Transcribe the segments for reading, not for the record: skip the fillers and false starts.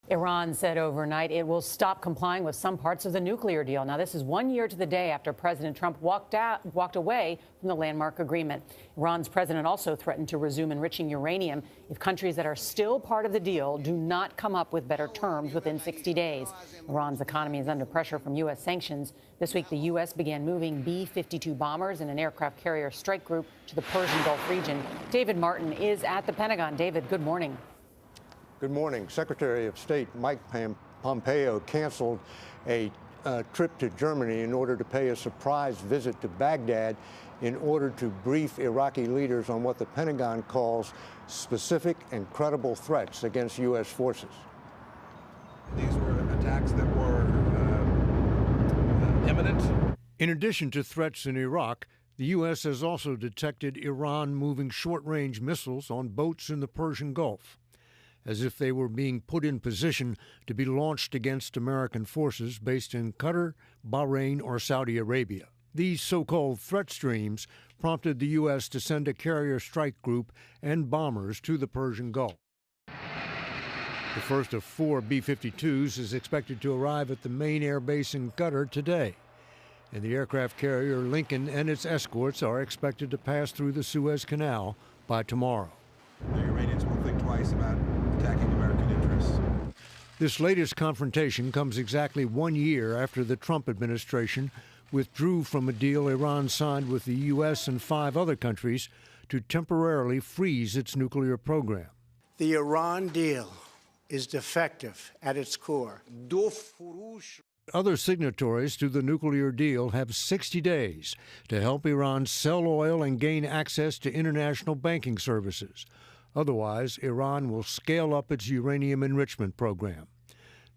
Iran said overnight it will stop complying with some parts of the nuclear deal. Now, this is 1 year to the day after President Trump walked away from the landmark agreement. Iran's president also threatened to resume enriching uranium if countries that are still part of the deal do not come up with better terms within 60 days. Iran's economy is under pressure from U.S. sanctions. This week, the U.S. began moving B52 bombers and an aircraft carrier strike group to the Persian Gulf region. David Martin is at the Pentagon. David, good morning. Good morning. Secretary of State Mike Pompeo canceled a trip to Germany in order to pay a surprise visit to Baghdad in order to brief Iraqi leaders on what the Pentagon calls specific and credible threats against U.S. forces. These were attacks that were imminent. In addition to threats in Iraq, the U.S. has also detected Iran moving short-range missiles on boats in the Persian Gulf, as if they were being put in position to be launched against American forces based in Qatar, Bahrain, or Saudi Arabia. These so-called threat streams prompted the U.S. to send a carrier strike group and bombers to the Persian Gulf. The first of 4 B-52s is expected to arrive at the main air base in Qatar today, and the aircraft carrier Lincoln and its escorts are expected to pass through the Suez Canal by tomorrow. The Iranians won't think twice about attacking American interests. This latest confrontation comes exactly 1 year after the Trump administration withdrew from a deal Iran signed with the U.S. and 5 other countries to temporarily freeze its nuclear program. The Iran deal is defective at its core. Other signatories to the nuclear deal have 60 days to help Iran sell oil and gain access to international banking services. Otherwise, Iran will scale up its uranium enrichment program.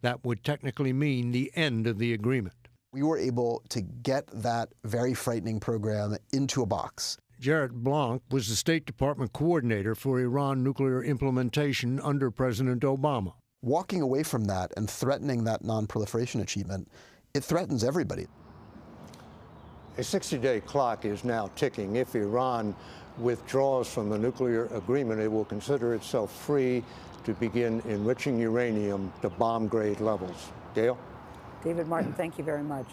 That would technically mean the end of the agreement. We were able to get that very frightening program into a box. Jarrett Blanc was the State Department coordinator for Iran nuclear implementation under President Obama. Walking away from that and threatening that non-proliferation achievement, it threatens everybody. A 60-day clock is now ticking. If Iran withdraws from the nuclear agreement, it will consider itself free to begin enriching uranium to bomb-grade levels. Gail? David Martin, thank you very much.